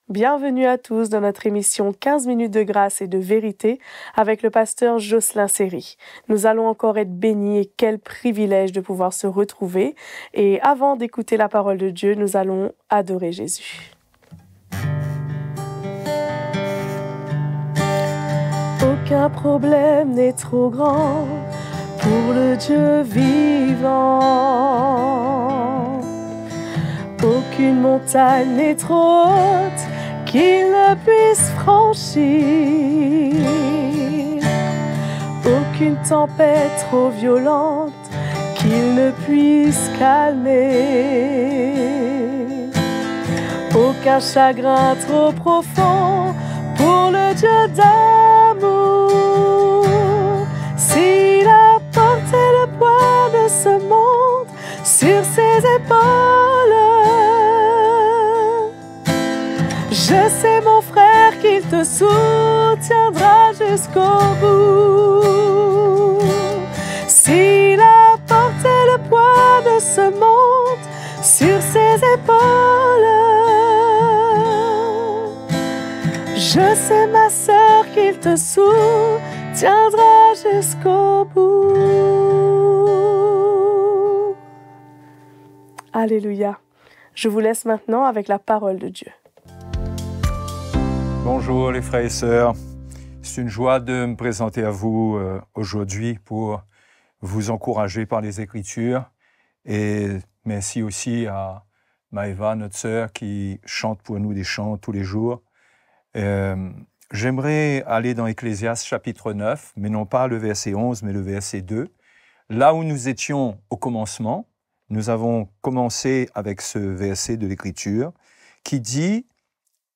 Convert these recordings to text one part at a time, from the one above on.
Bienvenue à tous dans notre émission 15 minutes de grâce et de vérité avec le pasteur Jocelyn Seri. Nous allons encore être bénis et quel privilège de pouvoir se retrouver. Et avant d'écouter la parole de Dieu, nous allons adorer Jésus. Aucun problème n'est trop grand pour le Dieu vivant. Aucune montagne n'est trop haute qu'il ne puisse franchir. Aucune tempête trop violente qu'il ne puisse calmer. Aucun chagrin trop profond pour le Dieu d'amour. S'il a porté le poids de ce monde sur ses épaules, je sais, mon frère, qu'il te soutiendra jusqu'au bout. S'il a porté le poids de ce monde sur ses épaules, je sais, ma sœur, qu'il te soutiendra jusqu'au bout. Alléluia. Je vous laisse maintenant avec la parole de Dieu. Bonjour les frères et sœurs, c'est une joie de me présenter à vous aujourd'hui pour vous encourager par les Écritures et merci aussi à Maëva, notre sœur, qui chante pour nous des chants tous les jours. J'aimerais aller dans Ecclésiaste chapitre 9, mais non pas le verset 11, mais le verset 2. Là où nous étions au commencement, nous avons commencé avec ce verset de l'Écriture qui dit,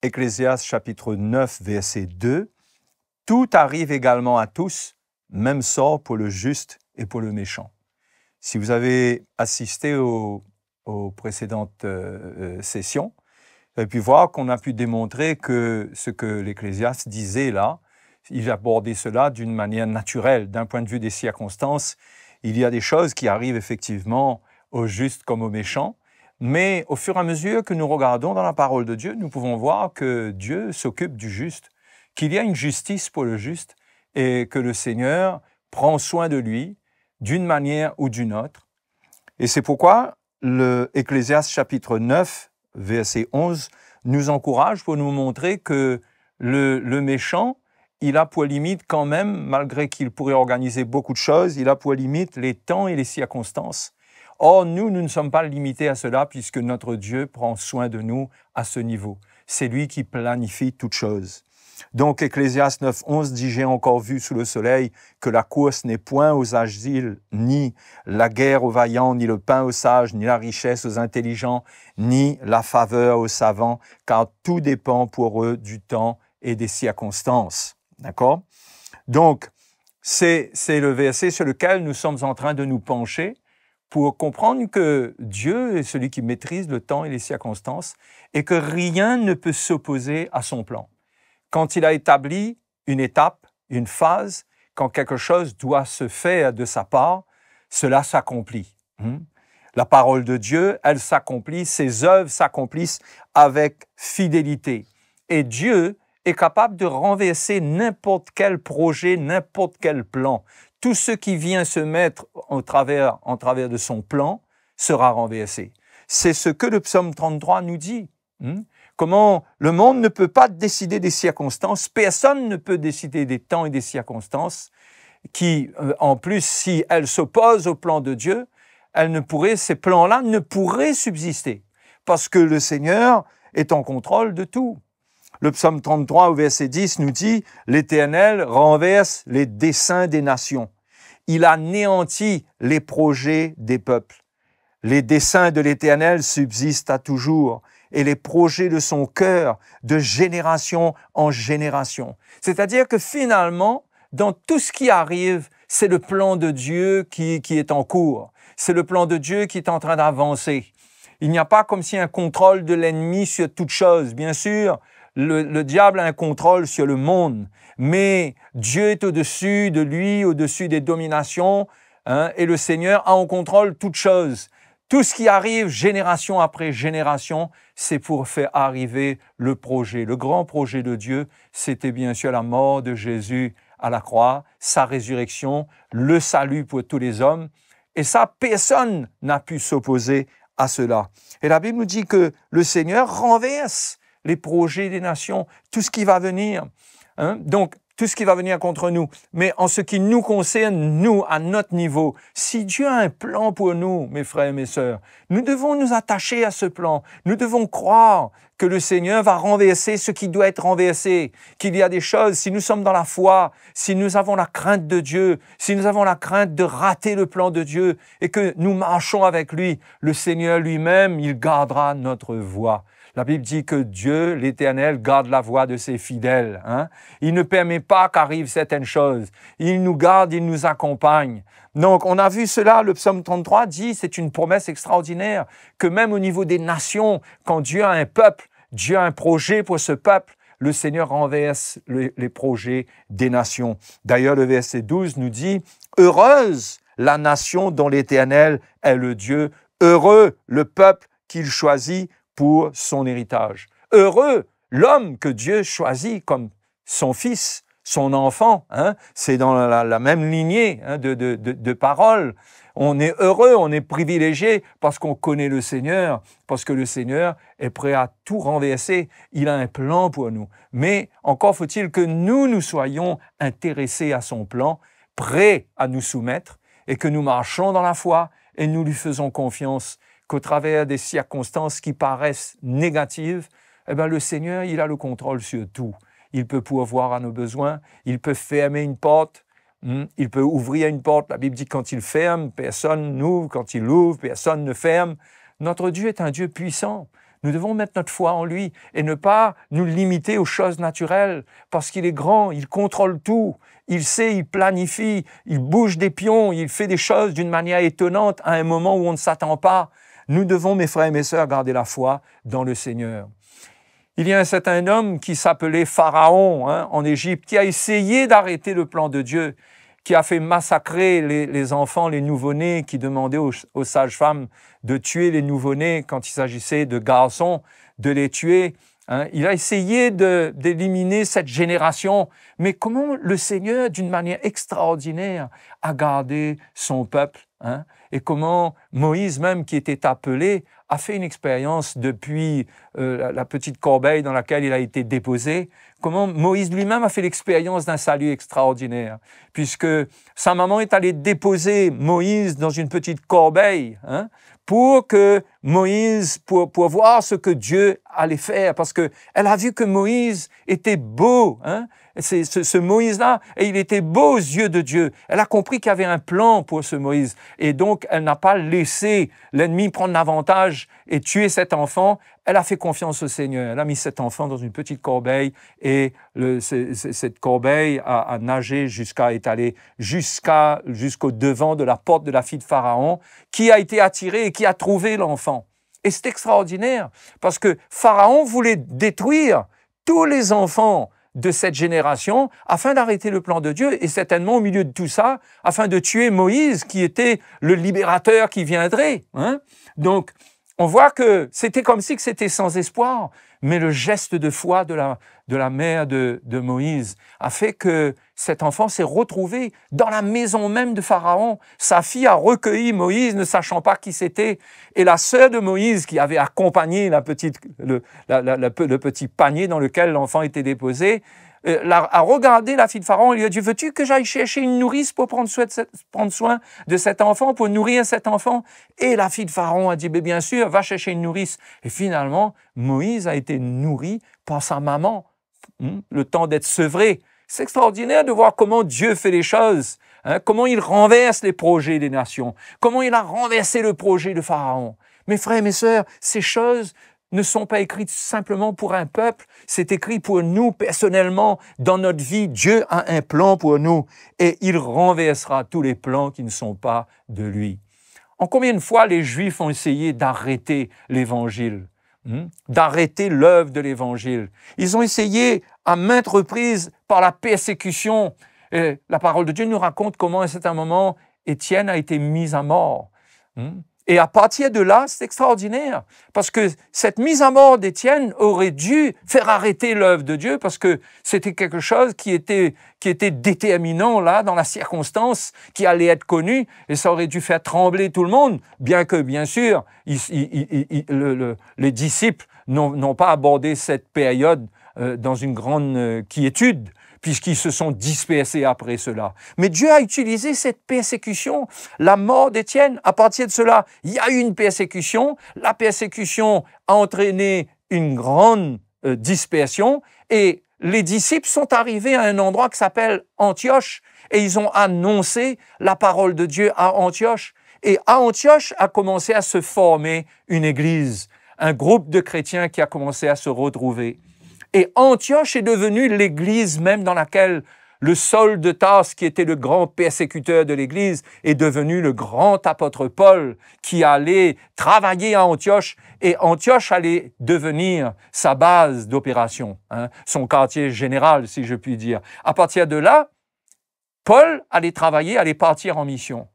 Ecclésiaste chapitre 9, verset 2, « Tout arrive également à tous, même sort pour le juste et pour le méchant. » Si vous avez assisté aux précédentes sessions, vous avez pu voir qu'on a pu démontrer que ce que l'Ecclésiaste disait là, il abordait cela d'une manière naturelle, d'un point de vue des circonstances. Il y a des choses qui arrivent effectivement aux justes comme aux méchants, mais au fur et à mesure que nous regardons dans la parole de Dieu, nous pouvons voir que Dieu s'occupe du juste, qu'il y a une justice pour le juste et que le Seigneur prend soin de lui d'une manière ou d'une autre. Et c'est pourquoi l'Ecclésiaste chapitre 9, verset 11, nous encourage pour nous montrer que le méchant, il a pour limite quand même, malgré qu'il pourrait organiser beaucoup de choses, il a pour limite les temps et les circonstances. Or, nous ne sommes pas limités à cela puisque notre Dieu prend soin de nous à ce niveau. C'est lui qui planifie toutes choses. Donc, Ecclésiaste 9, 11 dit « J'ai encore vu sous le soleil que la course n'est point aux agiles, ni la guerre aux vaillants, ni le pain aux sages, ni la richesse aux intelligents, ni la faveur aux savants, car tout dépend pour eux du temps et des circonstances. » D'accord? Donc, c'est le verset sur lequel nous sommes en train de nous pencher pour comprendre que Dieu est celui qui maîtrise le temps et les circonstances et que rien ne peut s'opposer à son plan. Quand il a établi une étape, une phase, quand quelque chose doit se faire de sa part, cela s'accomplit. La parole de Dieu, elle s'accomplit, ses œuvres s'accomplissent avec fidélité. Et Dieu est capable de renverser n'importe quel projet, n'importe quel plan. Tout ce qui vient se mettre en travers de son plan sera renversé. C'est ce que le psaume 33 nous dit. Comment le monde ne peut pas décider des circonstances, personne ne peut décider des temps et des circonstances qui, en plus, si elles s'opposent au plan de Dieu, ces plans-là ne pourraient subsister parce que le Seigneur est en contrôle de tout. Le psaume 33 au verset 10 nous dit « L'Éternel renverse les desseins des nations. Il anéantit les projets des peuples. Les desseins de l'Éternel subsistent à toujours et les projets de son cœur de génération en génération. » C'est-à-dire que finalement, dans tout ce qui arrive, c'est le plan de Dieu qui est en cours. C'est le plan de Dieu qui est en train d'avancer. Il n'y a pas comme si un contrôle de l'ennemi sur toute chose. Bien sûr, le diable a un contrôle sur le monde, mais Dieu est au-dessus de lui, au-dessus des dominations, et le Seigneur a en contrôle toutes choses. Tout ce qui arrive génération après génération, c'est pour faire arriver le projet. Le grand projet de Dieu, c'était bien sûr la mort de Jésus à la croix, sa résurrection, le salut pour tous les hommes. Et ça, personne n'a pu s'opposer à cela. Et la Bible nous dit que le Seigneur renverse les projets des nations, tout ce qui va venir. Donc, tout ce qui va venir contre nous. Mais en ce qui nous concerne, nous, à notre niveau, si Dieu a un plan pour nous, mes frères et mes sœurs, nous devons nous attacher à ce plan. Nous devons croire que le Seigneur va renverser ce qui doit être renversé, qu'il y a des choses, si nous sommes dans la foi, si nous avons la crainte de Dieu, si nous avons la crainte de rater le plan de Dieu et que nous marchons avec lui, le Seigneur lui-même, il gardera notre voie. La Bible dit que Dieu, l'Éternel, garde la voie de ses fidèles. Il ne permet pas qu'arrivent certaines choses. Il nous garde, il nous accompagne. Donc, on a vu cela, le psaume 33 dit, c'est une promesse extraordinaire, que même au niveau des nations, quand Dieu a un peuple, Dieu a un projet pour ce peuple, le Seigneur renverse les projets des nations. D'ailleurs, le verset 12 nous dit, « Heureuse la nation dont l'Éternel est le Dieu, heureux le peuple qu'il choisit pour son héritage. Heureux l'homme que Dieu choisit comme son fils, son enfant. C'est dans la même lignée de paroles. On est heureux, on est privilégié parce qu'on connaît le Seigneur, parce que le Seigneur est prêt à tout renverser. Il a un plan pour nous. Mais encore faut-il que nous soyons intéressés à son plan, prêts à nous soumettre et que nous marchons dans la foi et nous lui faisons confiance, qu'au travers des circonstances qui paraissent négatives, le Seigneur, il a le contrôle sur tout. Il peut pourvoir à nos besoins, il peut fermer une porte, il peut ouvrir une porte. La Bible dit que quand il ferme, personne n'ouvre, quand il ouvre, personne ne ferme. Notre Dieu est un Dieu puissant. Nous devons mettre notre foi en lui et ne pas nous limiter aux choses naturelles parce qu'il est grand, il contrôle tout, il sait, il planifie, il bouge des pions, il fait des choses d'une manière étonnante à un moment où on ne s'attend pas. Nous devons, mes frères et mes sœurs, garder la foi dans le Seigneur. Il y a un certain homme qui s'appelait Pharaon en Égypte, qui a essayé d'arrêter le plan de Dieu, qui a fait massacrer les enfants, les nouveau-nés, qui demandaient aux sages-femmes de tuer les nouveau-nés quand il s'agissait de garçons, de les tuer. Il a essayé d'éliminer cette génération. Mais comment le Seigneur, d'une manière extraordinaire, a gardé son peuple et comment Moïse même, qui était appelé, a fait une expérience depuis la petite corbeille dans laquelle il a été déposé, comment Moïse lui-même a fait l'expérience d'un salut extraordinaire, puisque sa maman est allée déposer Moïse dans une petite corbeille pour que Moïse, pour voir ce que Dieu allait faire, parce que elle a vu que Moïse était beau, ce Moïse-là, et il était beau aux yeux de Dieu. Elle a compris qu'il y avait un plan pour ce Moïse, et donc elle n'a pas laissé l'ennemi prendre l'avantage et tuer cet enfant. Elle a fait confiance au Seigneur. Elle a mis cet enfant dans une petite corbeille, et cette corbeille a nagé est allée jusqu'au devant de la porte de la fille de Pharaon, qui a été attirée et qui a trouvé l'enfant. Et c'est extraordinaire, parce que Pharaon voulait détruire tous les enfants de cette génération afin d'arrêter le plan de Dieu et certainement au milieu de tout ça, afin de tuer Moïse qui était le libérateur qui viendrait. Donc, on voit que c'était comme si c'était sans espoir, mais le geste de foi de la mère de Moïse a fait que cet enfant s'est retrouvé dans la maison même de Pharaon. Sa fille a recueilli Moïse, ne sachant pas qui c'était, et la sœur de Moïse, qui avait accompagné le petit panier dans lequel l'enfant était déposé, a regardé la fille de Pharaon et lui a dit « Veux-tu que j'aille chercher une nourrice pour prendre soin de cet enfant, pour nourrir cet enfant ?» Et la fille de Pharaon a dit « Bien sûr, va chercher une nourrice. » Et finalement, Moïse a été nourri par sa maman, le temps d'être sevré. C'est extraordinaire de voir comment Dieu fait les choses, comment il renverse les projets des nations, comment il a renversé le projet de Pharaon. Mes frères et mes sœurs, ces choses ne sont pas écrites simplement pour un peuple, c'est écrit pour nous personnellement, dans notre vie. Dieu a un plan pour nous et il renversera tous les plans qui ne sont pas de lui. En combien de fois les Juifs ont essayé d'arrêter l'Évangile, d'arrêter l'œuvre de l'Évangile? Ils ont essayé à maintes reprises par la persécution. Et la parole de Dieu nous raconte comment à un certain moment, Étienne a été mis à mort. Et à partir de là, c'est extraordinaire, parce que cette mise à mort d'Étienne aurait dû faire arrêter l'œuvre de Dieu, parce que c'était quelque chose qui était déterminant là, dans la circonstance, qui allait être connu, et ça aurait dû faire trembler tout le monde, bien que, bien sûr, les disciples n'ont pas abordé cette période dans une grande quiétude, puisqu'ils se sont dispersés après cela. Mais Dieu a utilisé cette persécution, la mort d'Étienne. À partir de cela, il y a eu une persécution. La persécution a entraîné une grande dispersion et les disciples sont arrivés à un endroit qui s'appelle Antioche et ils ont annoncé la parole de Dieu à Antioche. Et à Antioche a commencé à se former une église, un groupe de chrétiens qui a commencé à se retrouver. Et Antioche est devenue l'église même dans laquelle le Saul de Tarse, qui était le grand persécuteur de l'église, est devenu le grand apôtre Paul qui allait travailler à Antioche. Et Antioche allait devenir sa base d'opération, son quartier général, si je puis dire. À partir de là, Paul allait travailler, allait partir en mission.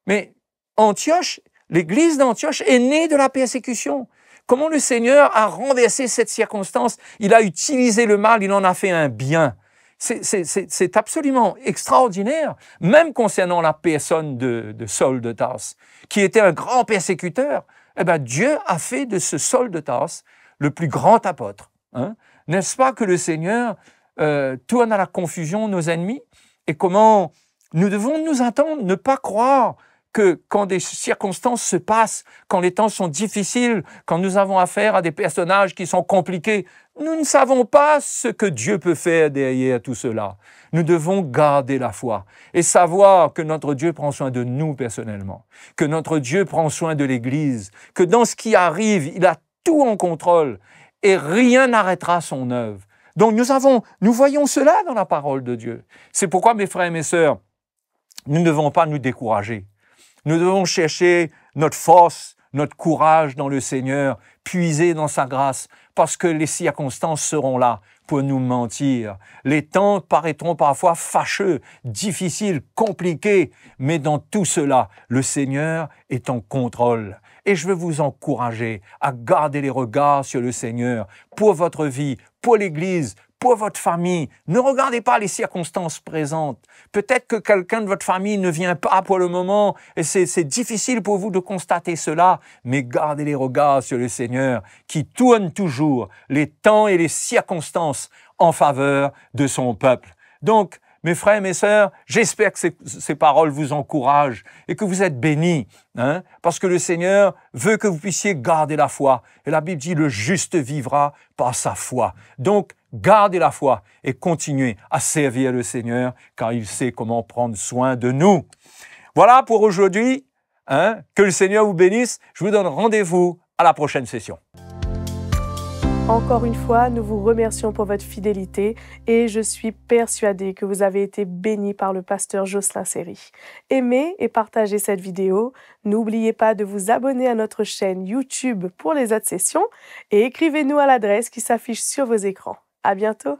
Mais Antioche, l'église d'Antioche est née de la persécution. Comment le Seigneur a renversé cette circonstance? Il a utilisé le mal, il en a fait un bien. C'est absolument extraordinaire, même concernant la personne de Saul de Tarse, qui était un grand persécuteur. Eh bien, Dieu a fait de ce Saul de Tarse le plus grand apôtre. N'est-ce pas que le Seigneur tourne à la confusion nos ennemis? Et comment nous devons nous attendre, ne pas croire que quand des circonstances se passent, quand les temps sont difficiles, quand nous avons affaire à des personnages qui sont compliqués, nous ne savons pas ce que Dieu peut faire derrière tout cela. Nous devons garder la foi et savoir que notre Dieu prend soin de nous personnellement, que notre Dieu prend soin de l'Église, que dans ce qui arrive, il a tout en contrôle et rien n'arrêtera son œuvre. Donc nous voyons cela dans la parole de Dieu. C'est pourquoi, mes frères et mes sœurs, nous ne devons pas nous décourager. Nous devons chercher notre force, notre courage dans le Seigneur, puiser dans sa grâce, parce que les circonstances seront là pour nous mentir. Les temps paraîtront parfois fâcheux, difficiles, compliqués, mais dans tout cela, le Seigneur est en contrôle. Et je veux vous encourager à garder les regards sur le Seigneur pour votre vie, pour l'Église, pour votre famille. Ne regardez pas les circonstances présentes. Peut-être que quelqu'un de votre famille ne vient pas pour le moment et c'est difficile pour vous de constater cela, mais gardez les regards sur le Seigneur qui tourne toujours les temps et les circonstances en faveur de son peuple. Donc, mes frères et mes sœurs, j'espère que ces paroles vous encouragent et que vous êtes bénis, parce que le Seigneur veut que vous puissiez garder la foi. Et la Bible dit, le juste vivra par sa foi. Donc, gardez la foi et continuez à servir le Seigneur, car il sait comment prendre soin de nous. Voilà pour aujourd'hui. Que le Seigneur vous bénisse. Je vous donne rendez-vous à la prochaine session. Encore une fois, nous vous remercions pour votre fidélité et je suis persuadée que vous avez été bénis par le pasteur Jocelyn Séry. Aimez et partagez cette vidéo. N'oubliez pas de vous abonner à notre chaîne YouTube pour les autres sessions et écrivez-nous à l'adresse qui s'affiche sur vos écrans. À bientôt!